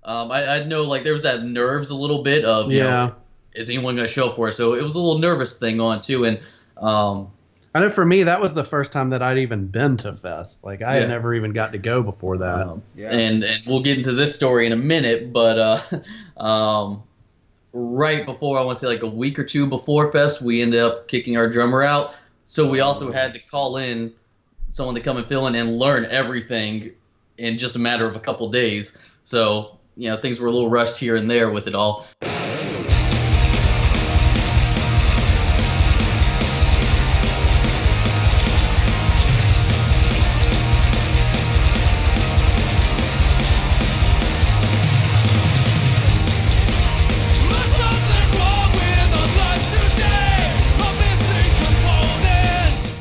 I know like there was that nerves a little bit of, is anyone going to show up for it? So it was a little nervous thing on too. And I know for me, that was the first time that I'd even been to Fest. Like I had never even got to go before that. And we'll get into this story in a minute, but right before, I want to say like a week or two before Fest, we ended up kicking our drummer out. So we also had to call in someone to come and fill in and learn everything in just a matter of a couple days. So, things were a little rushed here and there with it all.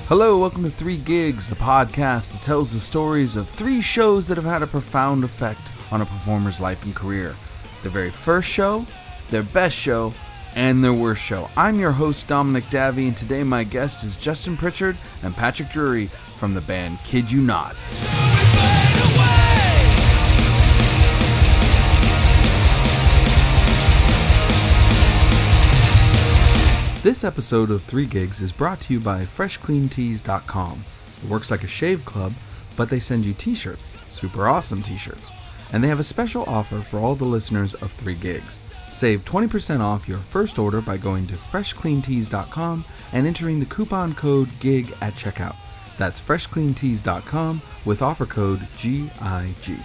Hello, welcome to 3 Gigs, the podcast that tells the stories of 3 shows that have had a profound effect on a performer's life and career. Their very first show, their best show, and their worst show. I'm your host, Dominic Davey, and today my guest is Justin Pritchard and Patrick Drury from the band Kid You Not. This episode of 3 Gigs is brought to you by FreshCleanTees.com. It works like a shave club, but they send you t-shirts, super awesome t-shirts. And they have a special offer for all the listeners of 3 Gigs. Save 20% off your first order by going to FreshCleanTees.com and entering the coupon code GIG at checkout. That's FreshCleanTees.com with offer code GIG.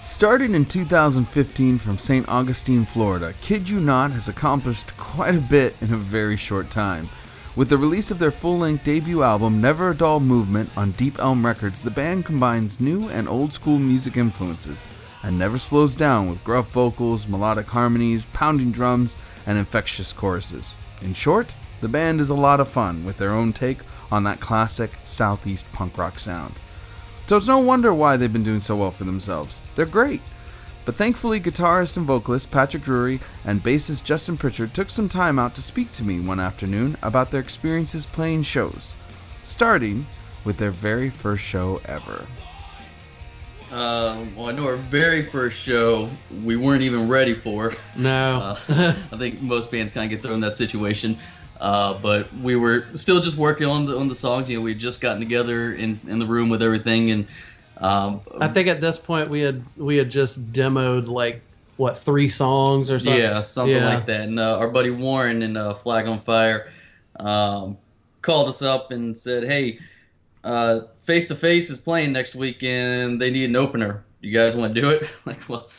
Started in 2015 from St. Augustine, Florida, Kid You Not has accomplished quite a bit in a very short time. With the release of their full-length debut album, Never a Dull Movement, on Deep Elm Records, the band combines new and old-school music influences and never slows down with gruff vocals, melodic harmonies, pounding drums, and infectious choruses. In short, the band is a lot of fun with their own take on that classic Southeast punk rock sound. So it's no wonder why they've been doing so well for themselves. They're great. But thankfully, guitarist and vocalist Patrick Drury and bassist Justin Pritchard took some time out to speak to me one afternoon about their experiences playing shows, starting with their very first show ever. Well, I know our very first show we weren't even ready for. No. I think most bands kind of get thrown in that situation. But we were still just working on the songs. We had just gotten together in the room with everything, and I think at this point we had just demoed like 3 songs or something. Yeah, something like that. And our buddy Warren in Flag on Fire called us up and said, "Hey, Face to Face is playing next week, and they need an opener. You guys want to do it?" Like, well,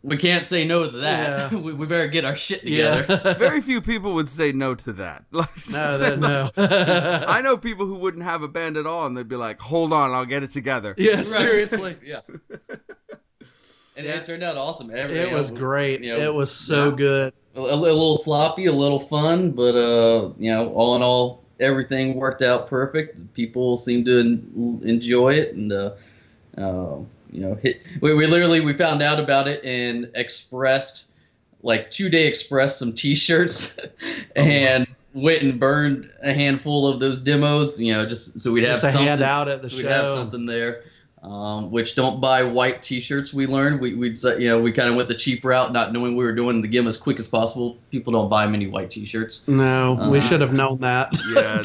we can't say no to that. Yeah. we better get our shit together. Yeah. Very few people would say no to that. No. I know people who wouldn't have a band at all, and they'd be like, "Hold on, I'll get it together." Yeah, right. Seriously. Yeah. And it turned out awesome. It was great. It was so good. A little sloppy, a little fun, but all in all, everything worked out perfect. People seemed to enjoy it, and we found out about it and expressed, like 2-day expressed some t-shirts and went and burned a handful of those demos, just so we'd have something hand out at the show. We'd have something there. Which don't buy white t-shirts, we learned. We kind of went the cheap route, not knowing we were doing the game as quick as possible. People don't buy many white t-shirts. No, we should have known that. Yeah,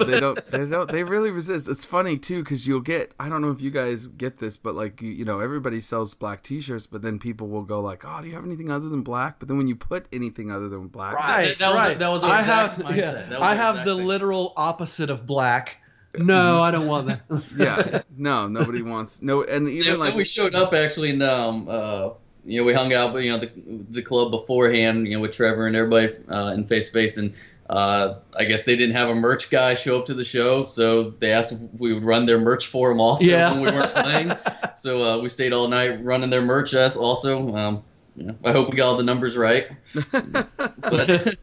they really resist. It's funny too, because you'll get, I don't know if you guys get this, but like, everybody sells black t-shirts, but then people will go like, "Oh, do you have anything other than black?" But then when you put anything other than black, right. That was our exact mindset. I have the literal opposite of black. No, I don't want that. Yeah, no, nobody wants and even we showed up actually, and we hung out, the club beforehand, with Trevor and everybody in Face to Face, and I guess they didn't have a merch guy show up to the show, so they asked if we would run their merch for them also when we weren't playing. So we stayed all night running their merch also. I hope we got all the numbers right. But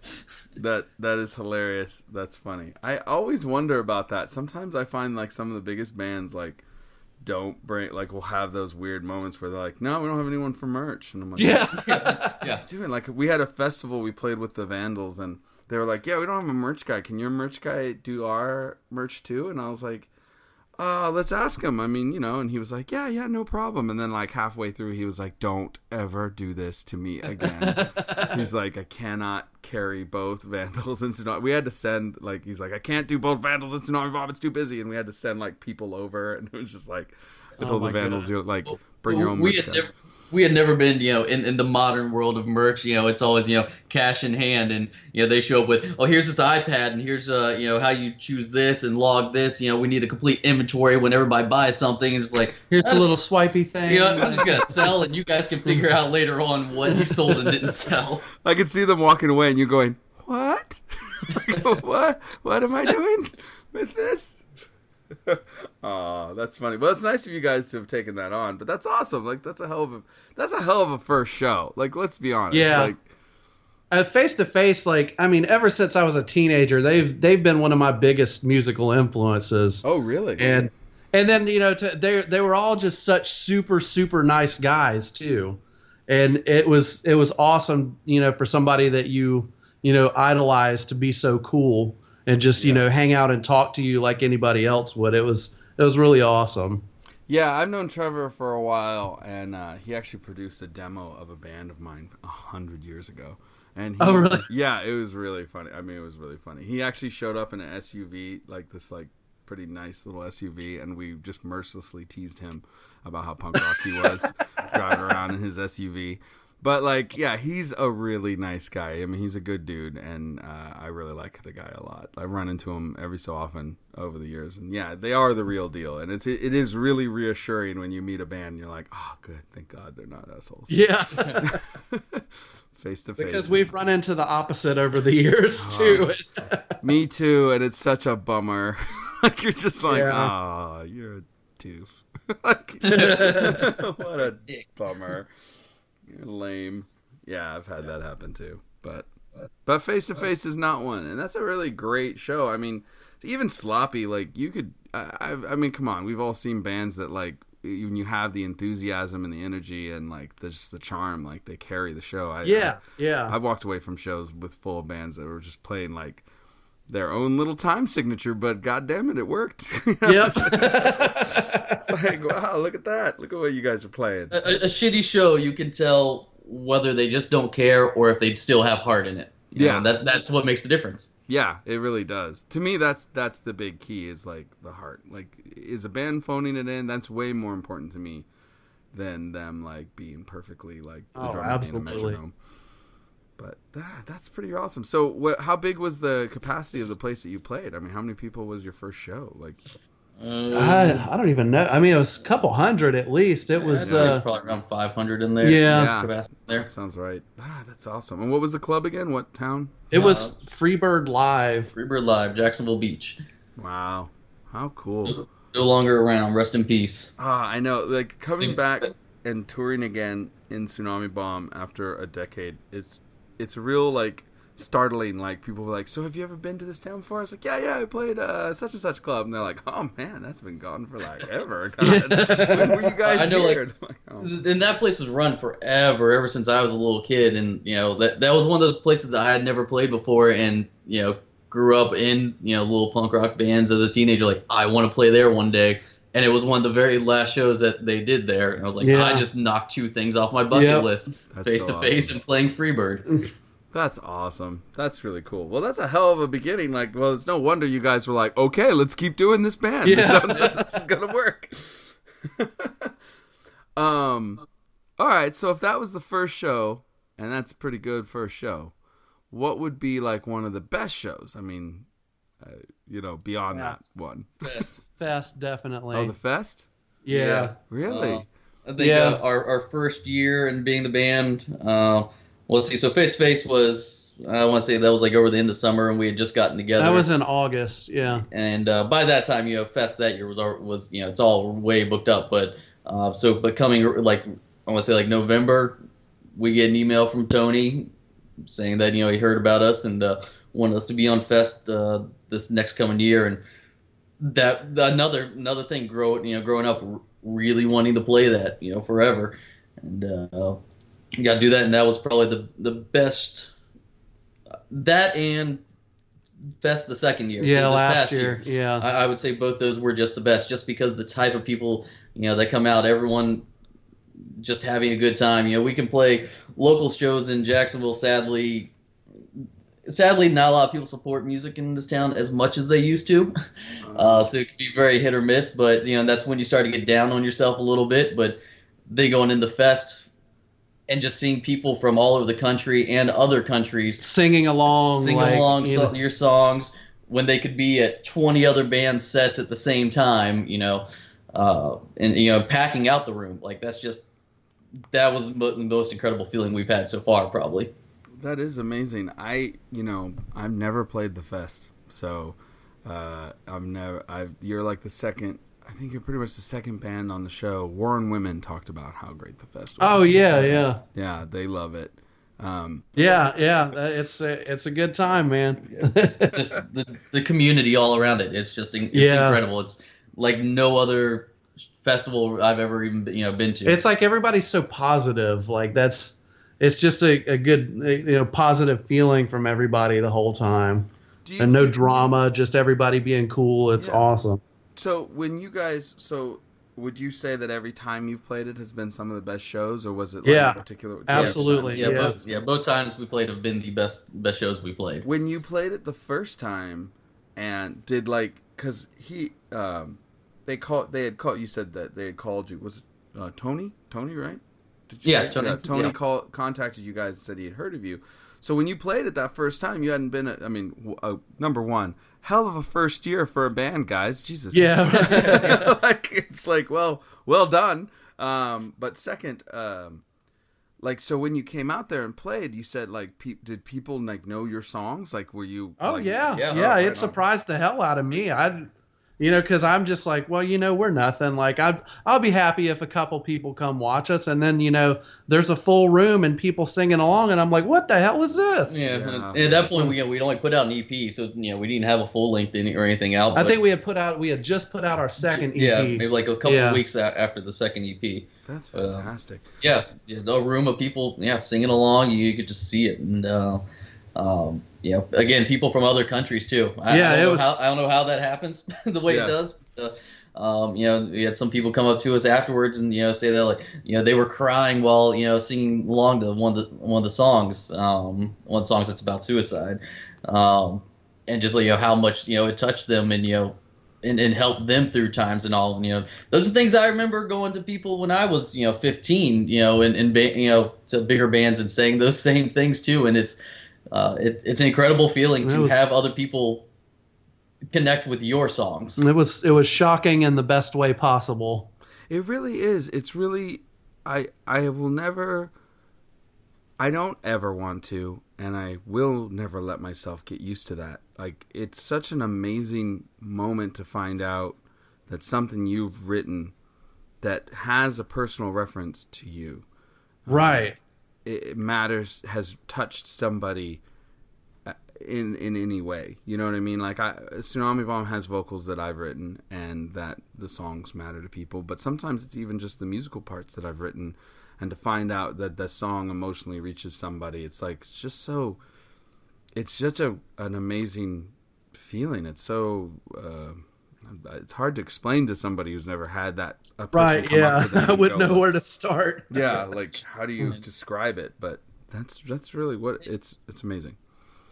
That is hilarious. That's funny. I always wonder about that. Sometimes I find like some of the biggest bands like don't bring, like, will have those weird moments where they're like, "No, we don't have anyone for merch," and I'm like, yeah. Doing like, we had a festival we played with the Vandals, and they were like, yeah, we don't have a merch guy. Can your merch guy do our merch too? And I was like, let's ask him. I mean, and he was like, yeah, no problem. And then like halfway through, he was like, don't ever do this to me again. He's like, I cannot carry both Vandals and Tsunami. We had to send, like, he's like, I can't do both Vandals and Tsunami Bomb. It's too busy. And we had to send like people over. And it was just like, I told the Vandals, you're like, bring your own merch guy. We had never been, in the modern world of merch, it's always, cash in hand, and, they show up with, oh, here's this iPad, and here's, how you choose this and log this, we need a complete inventory when everybody buys something, and just like, here's the little swipey thing. I'm just going to sell, and you guys can figure out later on what you sold and didn't sell. I could see them walking away, and you're going, what? What am I doing with this? Oh, that's funny. Well, it's nice of you guys to have taken that on, but that's awesome. Like, that's a hell of a first show. Like, let's be honest. Yeah. Like, face to face, like, I mean, ever since I was a teenager, they've been one of my biggest musical influences. Oh, really? And then they were all just such super super nice guys too, and it was awesome, for somebody that you idolized to be so cool. And just, hang out and talk to you like anybody else would. It was really awesome. Yeah, I've known Trevor for a while, and he actually produced a demo of a band of mine 100 years ago. And oh, really? Yeah, it was really funny. I mean, it was really funny. He actually showed up in an SUV, like this, like, pretty nice little SUV, and we just mercilessly teased him about how punk rock he was driving around in his SUV. But, like, yeah, he's a really nice guy. I mean, he's a good dude, and I really like the guy a lot. I've run into him every so often over the years. And, yeah, they are the real deal. And it is really reassuring when you meet a band and you're like, oh, good, thank God they're not assholes. Yeah. Face to face. Because we've run into the opposite over the years, too. Me too, and it's such a bummer. Like, you're just like, oh, you're a doof. Like, what a bummer. You're lame. Yeah, I've had that happen too. But face to face is not one, and that's a really great show. I mean, even Sloppy, like, you could. I mean, come on, we've all seen bands that, like, when you have the enthusiasm and the energy and like just the charm, like, they carry the show. I've walked away from shows with full bands that were just playing like their own little time signature, but god damn it worked. Yep. It's like, wow, look at that. Look at what you guys are playing. A shitty show, you can tell whether they just don't care or if they still have heart in it. You know, that's what makes the difference. Yeah, it really does. To me, that's the big key, is like the heart. Like, is a band phoning it in? That's way more important to me than them like being perfectly like the drummer being a metronome. But that's pretty awesome. So, how big was the capacity of the place that you played? I mean, how many people was your first show? Like, I don't even know. I mean, it was a couple hundred at least. It was probably around 500 in there. Yeah. Capacity there. That sounds right. That's awesome. And what was the club again? What town? It was Freebird Live. Freebird Live, Jacksonville Beach. Wow, how cool. No longer around. Rest in peace. I know. Like, coming back and touring again in Tsunami Bomb after a decade, it's real, like, startling. Like, people were like, so have you ever been to this town before? I was like, yeah, I played such and such club. And they're like, oh man, that's been gone for like ever. God, when were you guys here? Like, and that place was run forever, ever since I was a little kid. And, you know, that was one of those places that I had never played before, and, you know, grew up in, you know, little punk rock bands as a teenager. Like, I want to play there one day. And it was one of the very last shows that they did there. And I was like, I just knocked two things off my bucket list. Face to face and playing Freebird. That's awesome. That's really cool. Well, that's a hell of a beginning. Like, well, it's no wonder you guys were like, okay, let's keep doing this band. Yeah. This sounds like this is going to work. All right. So if that was the first show, and that's a pretty good first show, what would be like one of the best shows? I mean, you know, beyond that one. Fest, definitely. Oh, the Fest? Yeah. Really? I think our first year in being the band, let's see. So Face to Face was, I want to say that was like over the end of summer, and we had just gotten together. That was in August, yeah. And by that time, you know, Fest that year was you know, it's all way booked up. But but coming like, I want to say like November, we get an email from Tony saying that, you know, he heard about us and wanted us to be on Fest this next coming year. And that another thing growing up really wanting to play that, you know, forever. And you got to do that, and that was probably the best. That and Fest the second year. Yeah, this last past year. Yeah. I would say both those were just the best, just because the type of people, that come out, everyone just having a good time. We can play local shows in Jacksonville. Sadly, not a lot of people support music in this town as much as they used to. So it can be very hit or miss, but that's when you start to get down on yourself a little bit. But they going in the fest and just seeing people from all over the country and other countries singing along your songs when they could be at 20 other band sets at the same time, and packing out the room. Like that was the most incredible feeling we've had so far, probably. That is amazing. I've never played the fest, so you're like the second. I think you're pretty much the second band on the show. Warren Women talked about how great the fest was. Oh yeah. Yeah, they love it. It's a good time, man. Just the community all around it. It's just incredible. It's like no other festival I've ever even been to. It's like everybody's so positive. Like it's just a good positive feeling from everybody the whole time, and no drama. Just everybody being cool. It's awesome. So would you say that every time you've played it has been some of the best shows, or was it like a particular? Absolutely. Both times we played have been the best shows we played. When you played it the first time, and did because you said that they had called you. Was it Tony, right? Tony. Yeah, Tony contacted you guys and said he had heard of you. So when you played it that first time, you hadn't been. Number one, hell of a first year for a band, guys. Jesus. Yeah. It's like, well done. But second, so when you came out there and played, you said did people know your songs? Like, were you? Oh yeah. It surprised the hell out of me. Because I'm just like, we're nothing. Like, I'll be happy if a couple people come watch us, and then there's a full room and people singing along, and I'm like, what the hell is this? Yeah. And at that point, we'd only put out an EP, so we didn't have a full length or anything out. I think we had just put out our second EP. Yeah, maybe like a couple of weeks after the second EP. That's fantastic. The room of people, singing along. You could just see it, and again, people from other countries too. I don't know how that happens the way it does. We had some people come up to us afterwards and say that they were crying while singing along to one of the songs, one of the songs that's about suicide, and just how much it touched them and helped them through times and all. Those are things I remember going to people when I was 15, and to bigger bands and saying those same things too, and it's an incredible feeling to have other people connect with your songs. It was shocking in the best way possible. It really is. It's really, I don't ever want to, and I will never let myself get used to that. Like, it's such an amazing moment to find out that something you've written that has a personal reference to you. Right. It matters, has touched somebody in any way. You know what I mean? Like, Tsunami Bomb has vocals that I've written and that the songs matter to people, but sometimes it's even just the musical parts that I've written, and to find out that the song emotionally reaches somebody, it's such an amazing feeling. It's so it's hard to explain to somebody who's never had that. Right, yeah. I wouldn't know where to start. Yeah, like, how do you describe it? But that's really what it's amazing.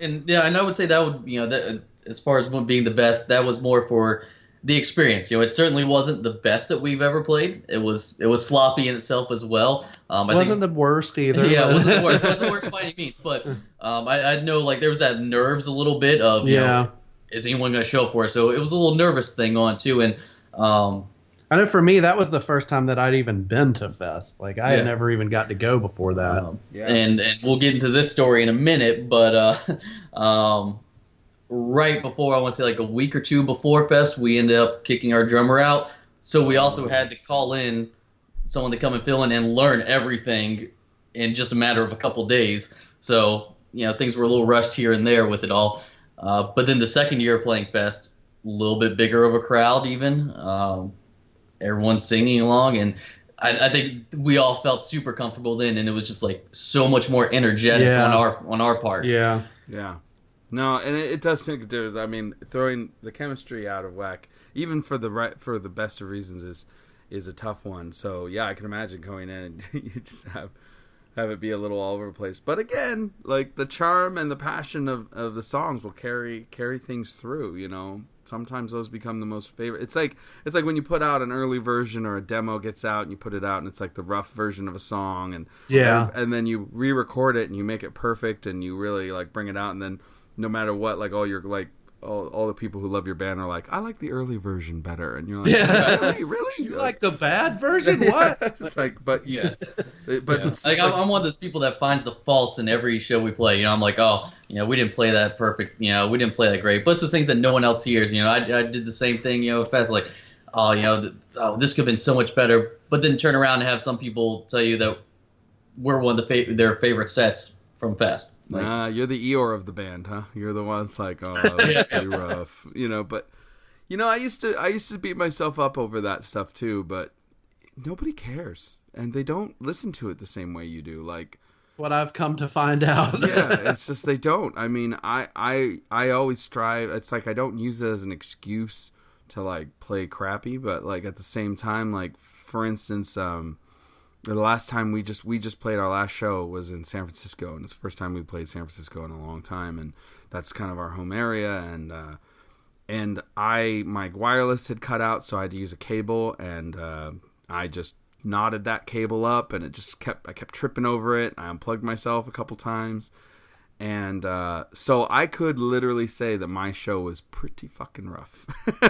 And and I would say that would that as far as being the best, that was more for the experience. It certainly wasn't the best that we've ever played. It was sloppy in itself as well. It wasn't the worst either. Yeah, it wasn't the worst. It wasn't the worst by any means. But I know there was that nerves a little bit of is anyone going to show up for us? So it was a little nervous thing on too. And I know for me, that was the first time that I'd even been to Fest. Like, I had never even got to go before that. And we'll get into this story in a minute, but right before, I want to say like a week or two before Fest, we ended up kicking our drummer out. So we also had to call in someone to come and fill in and learn everything in just a matter of a couple days. So, things were a little rushed here and there with it all. But then the second year playing Fest, a little bit bigger of a crowd even. Everyone's singing along, and I think we all felt super comfortable then, and it was just like so much more energetic on our part. Yeah. No, and it does think there's. I mean, throwing the chemistry out of whack, even for the best of reasons, is a tough one. So yeah, I can imagine going in and you just have it be a little all over the place. But again, like the charm and the passion of the songs will carry things through. You know, sometimes those become the most favorite. It's like when you put out an early version or a demo gets out and you put it out and it's like the rough version of a song and then you re-record it and you make it perfect and you really like bring it out, and then no matter what, like all the people who love your band are like, I like the early version better, and you're like, really? You like the bad version? What? It's like, but yeah. It's like I'm one of those people that finds the faults in every show we play. You know, I'm like, oh, you know, we didn't play that perfect. You know, we didn't play that great. But it's those things that no one else hears. You know, I did the same thing. You know, Fest, like, oh, you know, this could have been so much better. But then turn around and have some people tell you that we're one of their favorite sets from Fest. Like, you're the Eeyore of the band, huh? You're the ones like, oh, that's pretty rough, you know. But you know, I used to beat myself up over that stuff too. But nobody cares, and they don't listen to it the same way you do. Like, that's what I've come to find out. Yeah, it's just they don't. I mean, I always strive. It's like I don't use it as an excuse to like play crappy, but like at the same time, like for instance, the last time we just played our last show was in San Francisco, and it's the first time we played San Francisco in a long time, and that's kind of our home area. And my wireless had cut out, so I had to use a cable, and I just knotted that cable up, and I kept tripping over it. I unplugged myself a couple times, and so I could literally say that my show was pretty fucking rough.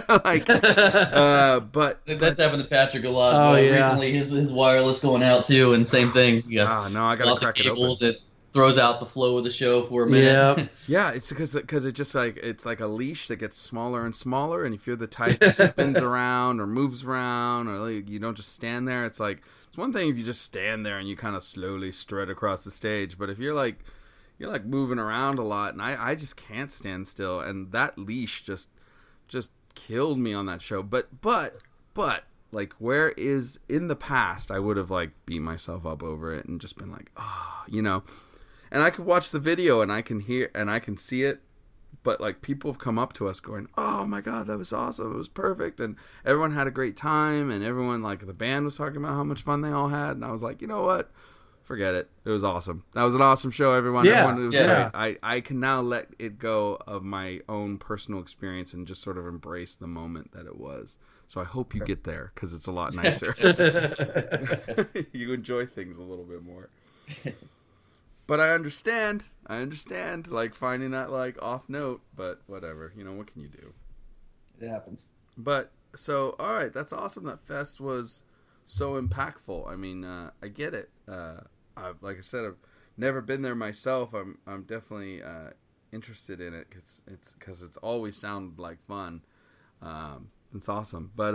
Like, but that's happened to Patrick a lot. Oh, yeah. Recently, his wireless going out too, and same thing. No, I gotta crack it open. It throws out the flow of the show for a minute. Yeah, it's because it just like it's like a leash that gets smaller and smaller, and if you're the type that spins around or moves around, or like, you don't just stand there. It's like it's one thing if you just stand there and you kind of slowly strut across the stage, but if you're like moving around a lot, and I just can't stand still, and that leash just killed me on that show. But like, where is in the past I would have like beat myself up over it and just been like, you know, and I could watch the video and I can hear and I can see it, but like people have come up to us going, oh my god, that was awesome, it was perfect, and everyone had a great time, and everyone, like, the band was talking about how much fun they all had, and I was like, you know what, forget it. It was awesome. That was an awesome show, everyone. Yeah, it was great. I can now let it go of my own personal experience and just sort of embrace the moment that it was. So I hope you get there, because it's a lot nicer. You enjoy things a little bit more. But I understand, like, finding that, like, off note, but whatever. You know, what can you do? It happens. But, so, all right, that's awesome that Fest was so impactful. I mean, I get it. Like I said, I've never been there myself. I'm definitely interested in it because it's always sounded like fun. It's awesome. But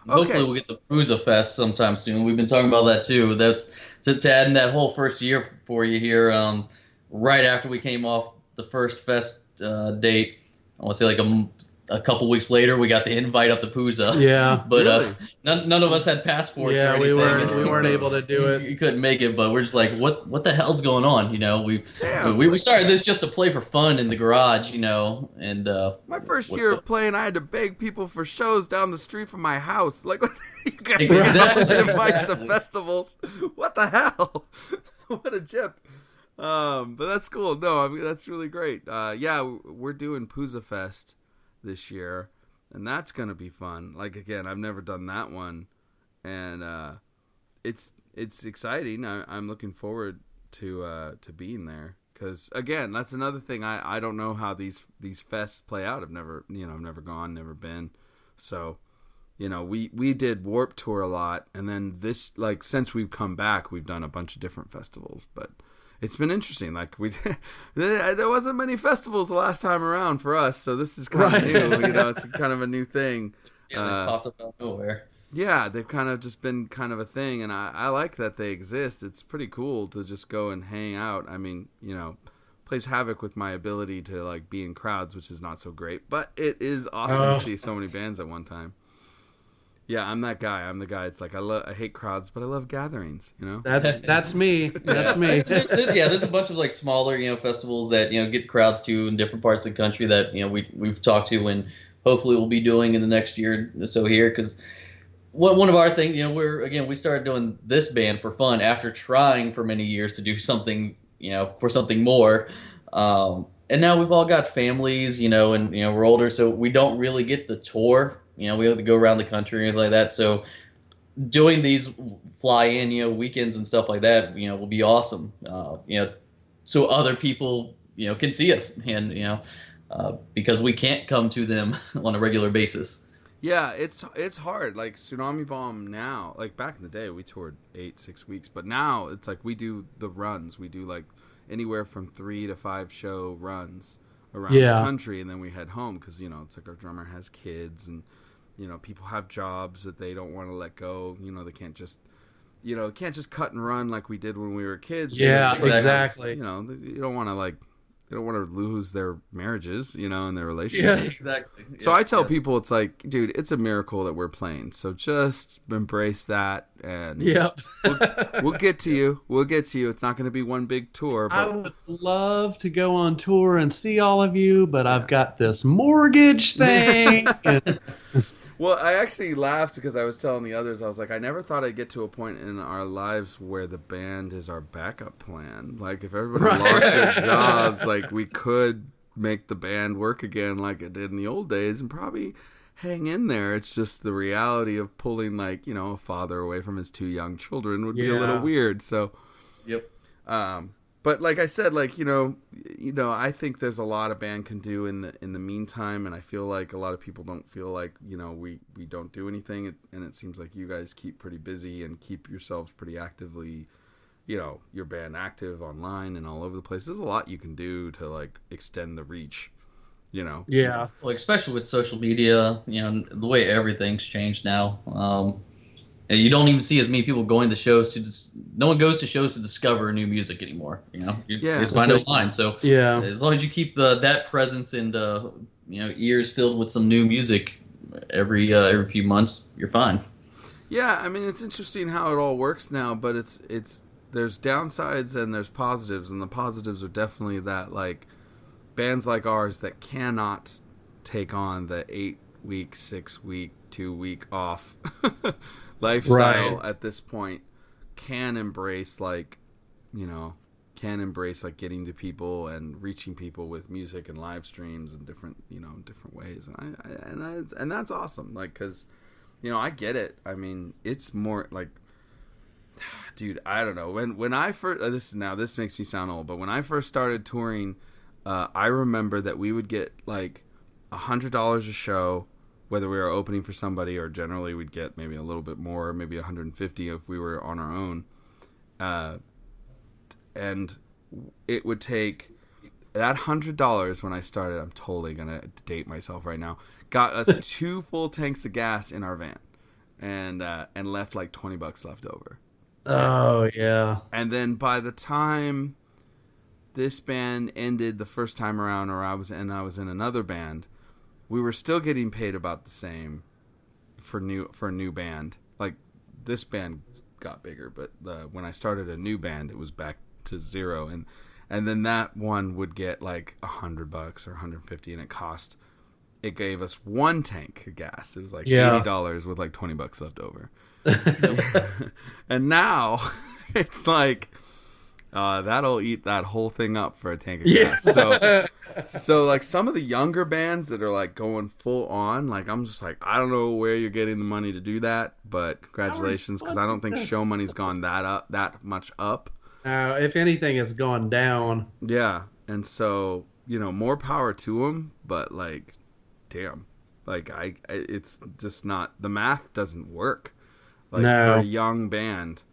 hopefully we'll get the Pooza Fest sometime soon. We've been talking about that too. That's to add in that whole first year for you here. Right after we came off the first Fest date, I want to say like a couple weeks later, we got the invite up to Pooza. Yeah, but really? none of us had passports. Yeah, or anything. we weren't able to do it. You couldn't make it, but we're just like, what the hell's going on? You know, we started this just to play for fun in the garage, you know, and my first year of playing, I had to beg people for shows down the street from my house. Like, you guys Exactly. invites to festivals. What the hell? What a jip. But that's cool. No, I mean, that's really great. Yeah, we're doing Pooza Fest this year, and that's gonna be fun. Like, again, I've never done that one, and it's exciting. I'm looking forward to being there, because again, that's another thing. I don't know how these fests play out. I've never gone, never been. So, you know, we did Warped Tour a lot, and then this, like, since we've come back, we've done a bunch of different festivals, but it's been interesting. Like, there wasn't many festivals the last time around for us, so this is kind of new. You know, it's kind of a new thing. Yeah, they popped up out of nowhere. Yeah, they've kind of just been kind of a thing, and I like that they exist. It's pretty cool to just go and hang out. I mean, you know, plays havoc with my ability to, like, be in crowds, which is not so great, but it is awesome to see so many bands at one time. Yeah, I'm that guy. I'm the guy. It's like I hate crowds, but I love gatherings. You know. That's me. That's me. Yeah, there's a bunch of like smaller, festivals that get crowds to in different parts of the country that we've talked to, and hopefully we'll be doing in the next year or so here. Because one of our things, we started doing this band for fun after trying for many years to do something, for something more. And now we've all got families, and we're older, so we don't really get the tour. We have to go around the country and everything like that. So doing these fly-in, weekends and stuff like that, will be awesome. So other people, can see us, and because we can't come to them on a regular basis. Yeah, it's hard. Like Tsunami Bomb now, like back in the day, we toured 6 weeks, but now it's like we do the runs. We do like anywhere from 3 to 5 show runs around the country, and then we head home because it's like our drummer has kids, and people have jobs that they don't want to let go. They can't just cut and run like we did when we were kids. Yeah, exactly. You don't want to lose their marriages, and their relationships. Yeah, exactly. So I tell people, it's like, dude, it's a miracle that we're playing. So just embrace that, and we'll get to you. We'll get to you. It's not going to be one big tour. But... I would love to go on tour and see all of you, but I've got this mortgage thing. Well, I actually laughed because I was telling the others, I was like, I never thought I'd get to a point in our lives where the band is our backup plan. Like, if everybody lost their jobs, like, we could make the band work again like it did in the old days and probably hang in there. It's just the reality of pulling, like, a father away from his 2 young children would be a little weird. So, yep. But like I said, like, I think there's a lot a band can do in the meantime, and I feel like a lot of people don't feel like, we don't do anything, and it seems like you guys keep pretty busy and keep yourselves pretty actively, your band active online and all over the place. There's a lot you can do to like extend the reach, Yeah. Well, especially with social media, the way everything's changed now. And you don't even see as many people going to shows no one goes to shows to discover new music anymore. You just find it online. So as long as you keep that presence and ears filled with some new music every few months, you're fine. Yeah, I mean, it's interesting how it all works now, but it's there's downsides and there's positives, and the positives are definitely that, like, bands like ours that cannot take on the 8-week, 6-week, 2-week off lifestyle at this point can embrace getting to people and reaching people with music and live streams and different ways, and that's awesome, like, because I get it. I mean, it's more like, dude, I don't know, when I first this makes me sound old, but when I first started touring, I remember that we would get like $100 a show, whether we were opening for somebody, or generally we'd get maybe a little bit more, maybe $150 if we were on our own. And it would take that $100 when I started. I'm totally gonna date myself right now. Got us 2 full tanks of gas in our van, and left like $20 left over. Oh yeah. And then by the time this band ended the first time around, or I was in another band, we were still getting paid about the same for a new band. Like, this band got bigger, but when I started a new band, it was back to zero, and then that one would get like $100 or $150, and it gave us 1 tank of gas. It was like $80 with like $20 left over. And now it's like, that'll eat that whole thing up for a tank of gas. So like some of the younger bands that are like going full on, like, I'm just like, I don't know where you're getting the money to do that, but congratulations, because I don't think show money's gone that much up. If anything, it's gone down. Yeah, and so more power to them, but like, damn, like it's just not, the math doesn't work. Like, for a young band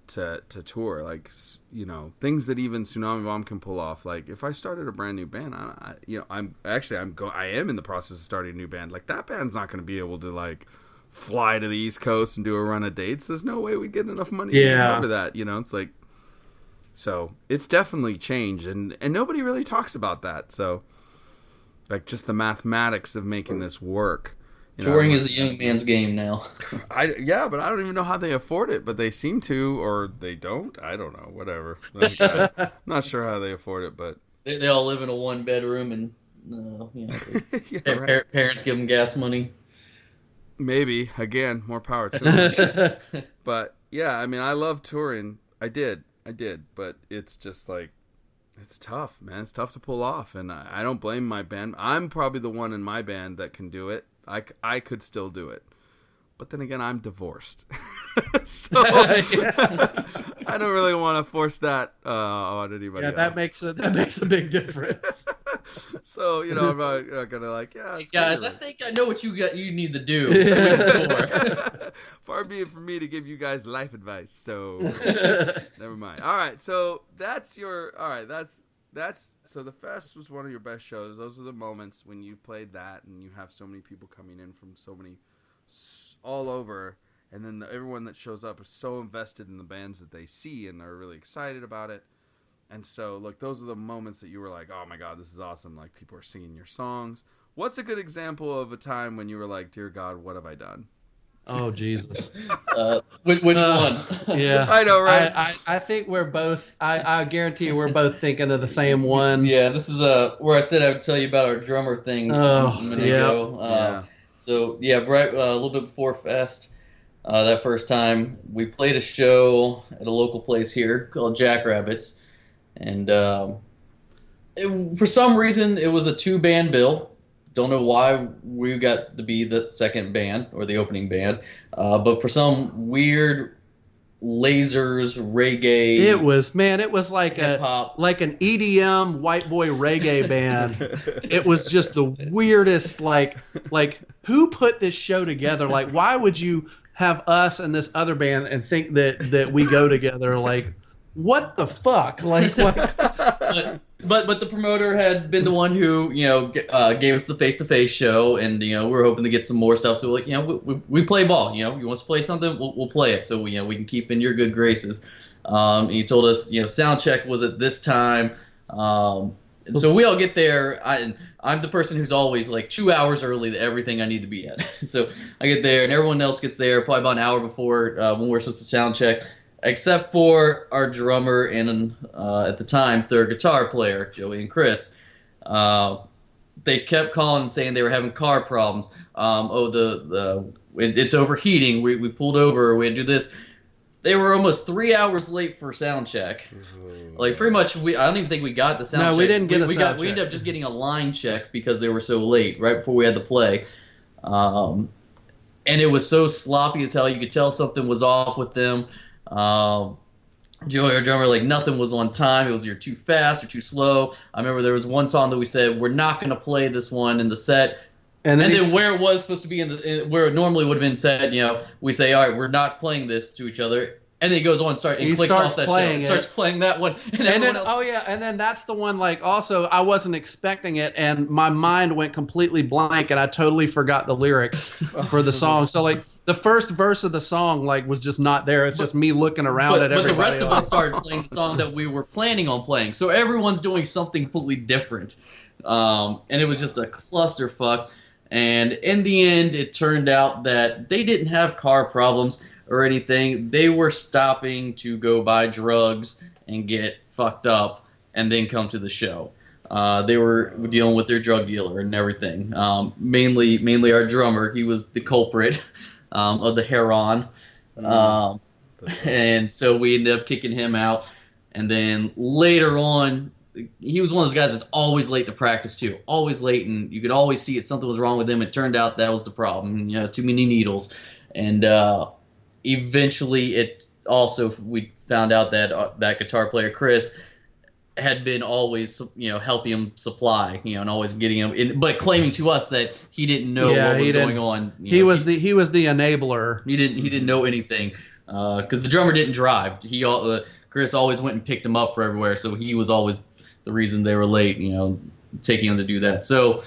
to tour, like, things that even Tsunami Bomb can pull off. Like, if I started a brand new band, I am in the process of starting a new band. Like, that band's not going to be able to like fly to the East Coast and do a run of dates. There's no way we'd get enough money to cover that. It's like, so it's definitely changed, and nobody really talks about that. So, like, just the mathematics of making this work. Touring is a young man's game now. Yeah, but I don't even know how they afford it, but they seem to, or they don't. I don't know. Whatever. Like, I'm not sure how they afford it, but They all live in a 1-bedroom, and yeah, right. parents give them gas money. Maybe, again, more power to them. But yeah, I mean, I love touring. I did, but it's just like, it's tough, man. It's tough to pull off, and I don't blame my band. I'm probably the one in my band that can do it. I could still do it. But then again, I'm divorced. So I don't really want to force that on anybody else. That makes a big difference. So, I'm not going to Hey guys, I think I know what you need to do. Far be it from me to give you guys life advice. So never mind. All right. So so the fest was one of your best shows. Those are the moments when you played that and you have so many people coming in from so many all over, and then everyone that shows up is so invested in the bands that they see and are really excited about it. And so, look, those are the moments that you were like, oh my God, this is awesome. Like, people are singing your songs. What's a good example of a time when you were like, dear God, what have I done? Oh, Jesus. Which one? Yeah. I know, right? I think we're both, I guarantee you we're both thinking of the same one. Yeah, this is where I said I would tell you about our drummer thing a minute ago. Yeah. So, yeah, right a little bit before Fest, that first time, we played a show at a local place here called Jackrabbits. And for some reason, it was a 2-band bill. Don't know why we got to be the second band or the opening band. But for some weird lasers, reggae. It was like hip-hop. like an EDM white boy reggae band. It was just the weirdest, like who put this show together? Like, why would you have us and this other band and think that we go together? Like, what the fuck? Like, what? But the promoter had been the one who gave us the face-to-face show, and we were hoping to get some more stuff. So we play ball. You want us to play something, we'll play it. So we can keep in your good graces. He told us sound check was at this time. And so we all get there. I'm the person who's always like 2 hours early to everything I need to be at. So I get there, and everyone else gets there probably about an hour before when we're supposed to sound check. Except for our drummer and at the time third guitar player, Joey and Chris. They kept calling and saying they were having car problems. It's overheating. We pulled over. We had to do this. They were almost 3 hours late for sound check. Like, pretty much, I don't even think we got the sound check. No, we didn't get a sound check. We ended up just getting a line check because they were so late, right before we had to play. And it was so sloppy as hell. You could tell something was off with them. Joey, our drummer, like, nothing was on time. It was you're too fast or too slow. I remember there was one song that we said, we're not going to play this one in the set. And then where it was supposed to be where it normally would have been said, we say, all right, we're not playing this to each other. And then he goes on and clicks off that show and starts playing that one. And then, else... oh yeah, and then that's the one, like, also, I wasn't expecting it, and my mind went completely blank, and I totally forgot the lyrics for the song. So, like, the first verse of the song, like, was just not there. It's just me looking around at everybody. But the rest of us started playing the song that we were planning on playing. So everyone's doing something completely different. And it was just a clusterfuck. And in the end, it turned out that they didn't have car problems or anything. They were stopping to go buy drugs and get fucked up and then come to the show. They were dealing with their drug dealer and everything. Mainly our drummer. He was the culprit of the heroin. And so we ended up kicking him out. And then later on, he was one of those guys that's always late to practice too. Always late, and you could always see it. Something was wrong with him. It turned out that was the problem. Too many needles. And eventually, we found out that that guitar player Chris had been always helping him supply, and always getting him in, but claiming to us that he didn't know what was going on. He was the enabler. He didn't know anything because the drummer didn't drive. Chris always went and picked him up for everywhere, so he was always the reason they were late. Taking him to do that. So.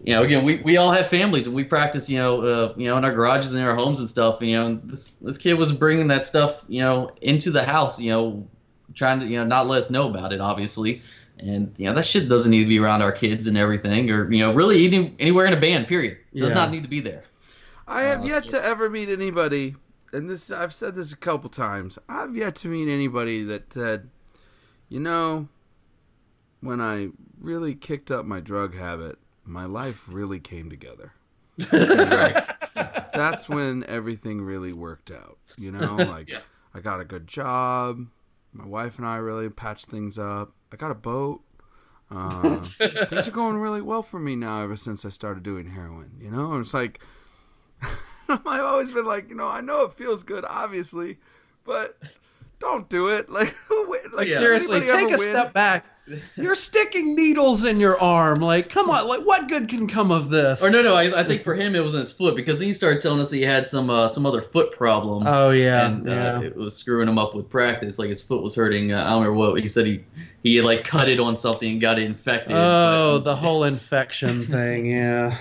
Again, we all have families, and we practice, in our garages and in our homes and stuff. This kid was bringing that stuff, into the house, trying to, not let us know about it, obviously. And, that shit doesn't need to be around our kids and everything, or, really anywhere in a band, period. Does not need to be there. I have yet to ever meet anybody, and this I've said this a couple times. I've yet to meet anybody that said, you know, when I really kicked up my drug habit, my life really came together. That's when everything really worked out. You know, like I got a good job. My wife and I really patched things up. I got a boat. Things are going really well for me now ever since I started doing heroin. You know, and it's like I've always been like, you know, I know it feels good, obviously, but don't do it. Like seriously, take a step back. You're sticking needles in your arm. Like, come on. Like, what good can come of this? Or no. I think for him it was in his foot, because he started telling us he had some other foot problem. Oh yeah, and it was screwing him up with practice. Like his foot was hurting. I don't remember what he said. He like cut it on something and got it infected. Oh, the whole infection thing. Yeah.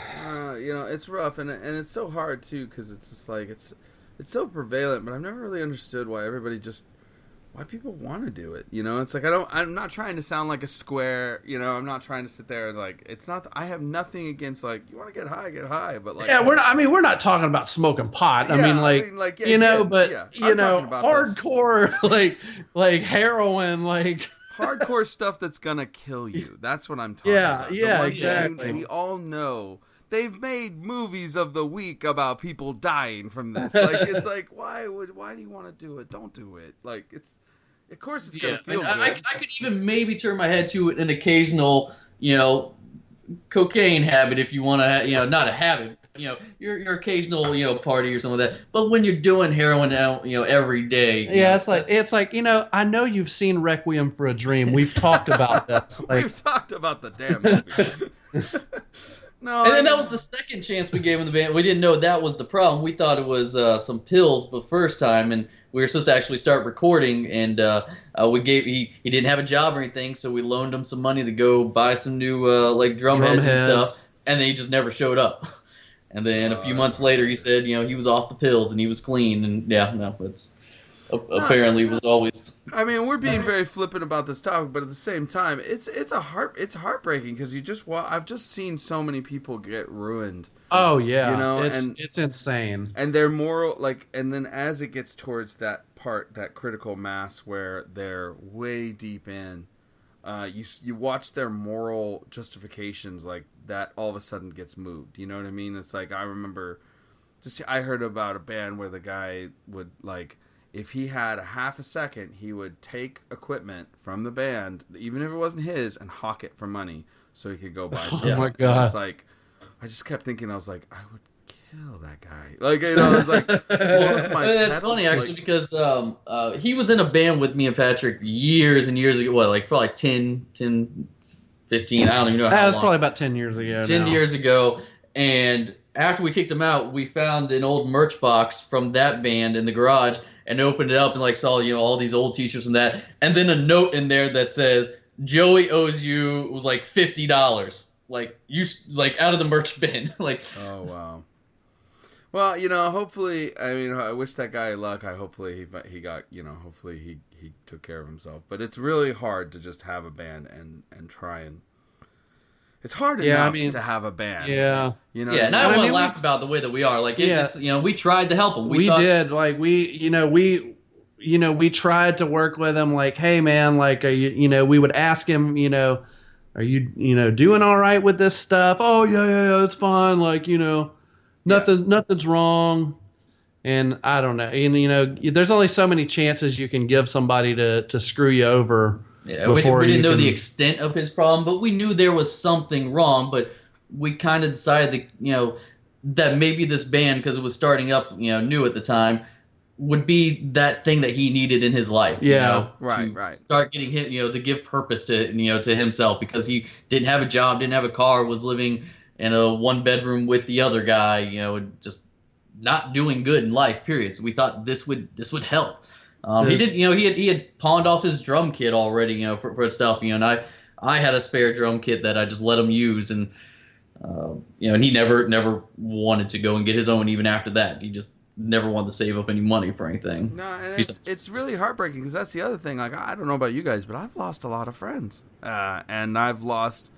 You know, it's rough, and it's so hard too, because it's just like it's so prevalent. But I've never really understood why people want to do it. You know, it's like I'm not trying to sound like a square. You know, I'm not trying to sit there and like it's not. I have nothing against like you want to get high, but like we're not talking about smoking pot. Yeah, you know, hardcore like heroin, like hardcore stuff that's gonna kill you. That's what I'm talking about. Yeah, exactly. We all know. They've made movies of the week about people dying from this. Like it's like why do you want to do it? Don't do it. Like of course it's gonna feel good. I could even maybe turn my head to an occasional, you know, cocaine habit if you want to, you know, not a habit, you know, your occasional, you know, party or something like that. But when you're doing heroin, you know, every day. Yeah, it's like you know, I know you've seen Requiem for a Dream. We've talked about this. Like, we've talked about the damn movie. No, and then that was the second chance we gave him the band. We didn't know that was the problem. We thought it was some pills the first time, and we were supposed to actually start recording. And he didn't have a job or anything, so we loaned him some money to go buy some new like drum heads and stuff. And then he just never showed up. And then a few months later, he said, you know, he was off the pills and he was clean. And it's apparently was always. I mean, we're being very flippant about this topic, but at the same time, it's heartbreaking because I've just seen so many people get ruined. Oh yeah, you know, it's insane. And their moral, like, and then as it gets towards that critical mass where they're way deep in, you watch their moral justifications like that all of a sudden gets moved. You know what I mean? It's like I heard about a band where the guy would like. If he had a half a second, he would take equipment from the band, even if it wasn't his, and hawk it for money so he could go buy something. Oh my God. And it's like, I just kept thinking, I was like, I would kill that guy. Like, you know, I was like, it's funny actually because he was in a band with me and Patrick years and years ago. What, like probably 10, 15, I don't even know how long. That was probably about 10 years ago. 10 years ago. And after we kicked him out, we found an old merch box from that band in the garage and opened it up and like saw, you know, all these old t-shirts from that. And then a note in there that says, Joey owes you, it was like $50. Like, you, like, out of the merch bin. Like, oh, wow. Well, you know, hopefully, I mean, I wish that guy luck. Hopefully he got, you know, hopefully he took care of himself. But it's really hard to just have a band and try and. It's hard enough to have a band. Yeah. You know. Yeah, and I don't want to laugh about the way that we are. Like, it's, you know, we tried to help him. We did. Like, we tried to work with him. Like, hey, man, like, you know, we would ask him, you know, are you, you know, doing all right with this stuff? Oh, yeah, it's fine. Like, you know, nothing's wrong. And I don't know. And, you know, there's only so many chances you can give somebody to screw you over. Yeah, we didn't know the extent of his problem, but we knew there was something wrong. But we kind of decided that, you know, that maybe this band, because it was starting up, you know, new at the time, would be that thing that he needed in his life. Yeah, you know, right. Start getting him, you know, to give purpose to, you know, to himself, because he didn't have a job, didn't have a car, was living in a one bedroom with the other guy, you know, just not doing good in life. Period. So we thought this would help. He did, you know, he had pawned off his drum kit already, you know, for stuff, you know, and I had a spare drum kit that I just let him use, and you know, and he never wanted to go and get his own even after that. He just never wanted to save up any money for anything. No, and it's really heartbreaking because that's the other thing. Like, I don't know about you guys, but I've lost a lot of friends, and I lost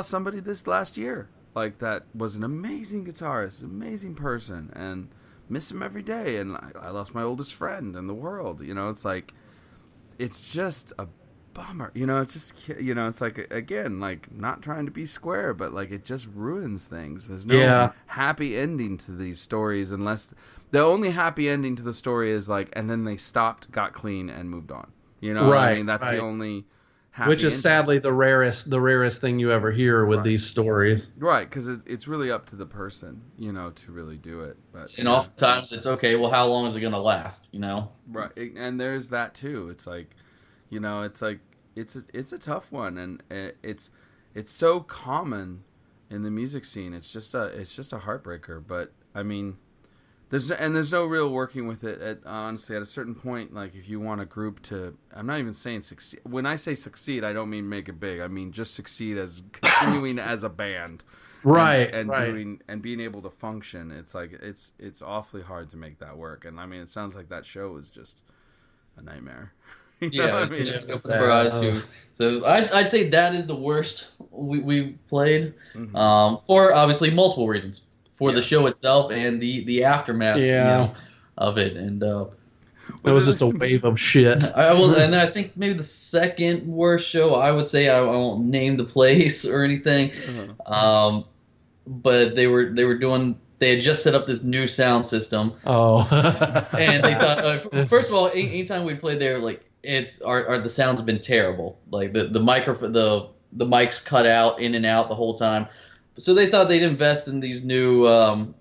somebody this last year like that was an amazing guitarist, amazing person, and miss him every day. And I lost my oldest friend in the world. You know, it's like, it's just a bummer. You know, it's just, you know, it's like, again, like, not trying to be square, but like it just ruins things. There's no happy ending to these stories, unless the only happy ending to the story is like, and then they stopped, got clean, and moved on. You know, right, I mean, that's the only happy which is ending. sadly the rarest thing you ever hear with these stories. Right, because it's really up to the person, you know, to really do it. But and oftentimes it's okay. Well, how long is it going to last? You know, right, and there's that too. It's like, you know, it's like it's a tough one, and it's so common in the music scene. It's just a heartbreaker. But I mean, there's no real working with it. Honestly, at a certain point, like if you want a group to, I'm not even saying succeed. When I say succeed, I don't mean make it big. I mean just succeed as continuing as a band, right? And doing and being able to function. It's like it's awfully hard to make that work. And I mean, it sounds like that show was just a nightmare. I mean, for us too. So I'd say that is the worst we played, for obviously multiple reasons. For the show itself and the aftermath, you know, of it, and it was just a wave of shit. And I think maybe the second worst show, I would say, I won't name the place or anything, but they had just set up this new sound system. And they thought, first of all, anytime we played there, like the sounds have been terrible. Like the microphone, the mics cut out in and out the whole time. So they thought they'd invest in these new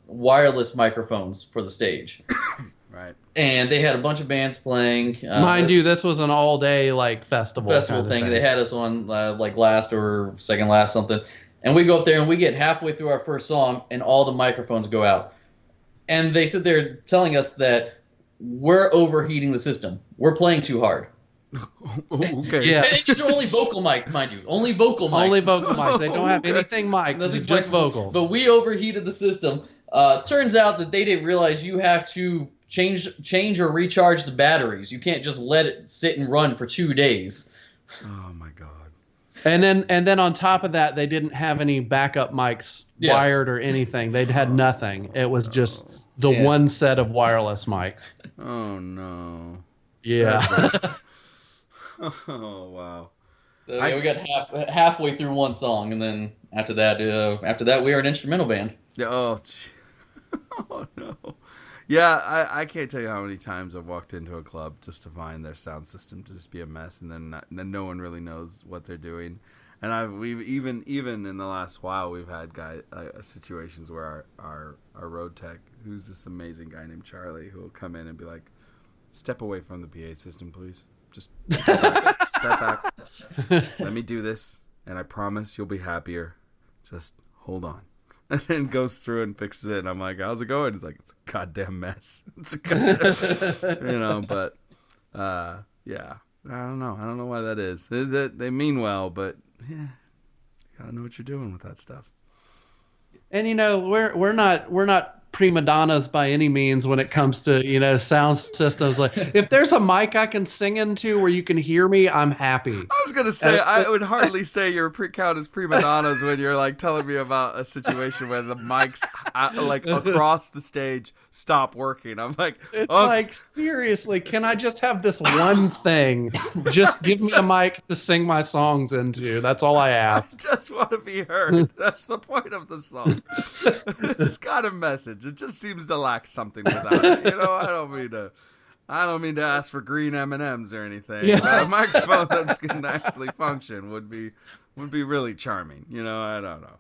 wireless microphones for the stage. Right. And they had a bunch of bands playing. Mind you, this was an all-day like festival thing. They had us on like last or second last something. And we go up there and we get halfway through our first song and all the microphones go out. And they sit there telling us that we're overheating the system. We're playing too hard. Okay. Yeah. It's only vocal mics, mind you. Only vocal mics. Only vocal mics. They don't have anything mic. It's just vocals. But we overheated the system. Turns out that they didn't realize you have to change or recharge the batteries. You can't just let it sit and run for 2 days. Oh my god. And then on top of that, they didn't have any backup mics wired or anything. They'd had nothing. It was just the one set of wireless mics. Oh no. Yeah. Oh wow! So we got halfway through one song, and then after that, we are an instrumental band. Oh no! Yeah, I can't tell you how many times I've walked into a club just to find their sound system to just be a mess, and then no one really knows what they're doing. And we've even in the last while we've had situations where our road tech, who's this amazing guy named Charlie, who will come in and be like, "Step away from the PA system, please. Just step back. Let me do this, and I promise you'll be happier. Just hold on." And then goes through and fixes it. And I'm like, "How's it going?" He's like, "It's a goddamn mess." It's a goddamn, you know. But yeah, I don't know why that is. They mean well, but yeah, you gotta know what you're doing with that stuff. And you know, we're not prima donnas by any means when it comes to, you know, sound systems. Like, if there's a mic I can sing into where you can hear me, I'm happy. I was gonna say, I would hardly say you're count as prima donnas when you're like telling me about a situation where the mics like across the stage stop working. I'm like, it's like, seriously, can I just have this one thing? Just give me a mic to sing my songs into. That's all I ask. I just want to be heard. That's the point of the song. It's got a message. It just seems to lack something without it. You know, I don't mean to ask for green M&Ms or anything. Yeah. But a microphone that can actually function would be really charming. You know, I don't know.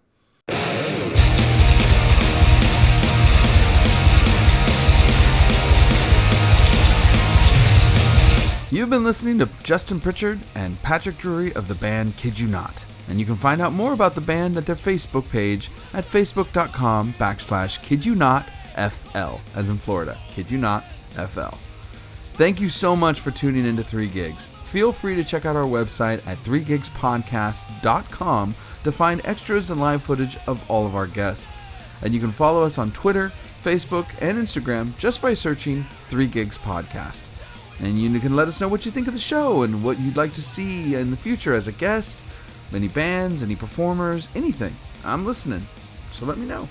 You've been listening to Justin Pritchard and Patrick Drury of the band Kid You Not. And you can find out more about the band at their Facebook page at facebook.com/KidYouNotFL, as in Florida, Kid You Not FL. Thank you so much for tuning into 3 Gigs. Feel free to check out our website at 3gigspodcast.com to find extras and live footage of all of our guests. And you can follow us on Twitter, Facebook, and Instagram just by searching 3 Gigs Podcast. And you can let us know what you think of the show and what you'd like to see in the future as a guest. Any bands, any performers, anything. I'm listening. So let me know.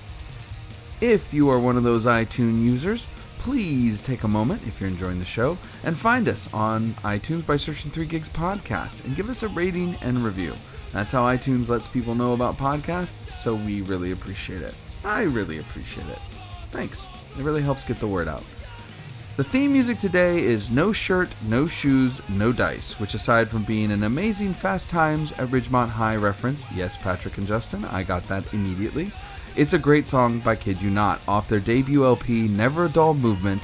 If you are one of those iTunes users, please take a moment, if you're enjoying the show, and find us on iTunes by searching 3 Gigs Podcast and give us a rating and review. That's how iTunes lets people know about podcasts, so we really appreciate it. I really appreciate it. Thanks. It really helps get the word out. The theme music today is No Shirt, No Shoes, No Dice, which aside from being an amazing Fast Times at Ridgemont High reference, yes, Patrick and Justin, I got that immediately, it's a great song by Kid You Not, off their debut LP, Never a Dull Movement,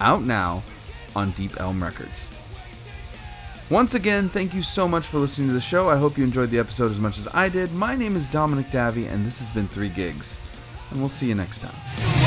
out now on Deep Elm Records. Once again, thank you so much for listening to the show. I hope you enjoyed the episode as much as I did. My name is Dominic Davey, and this has been 3 Gigs, and we'll see you next time.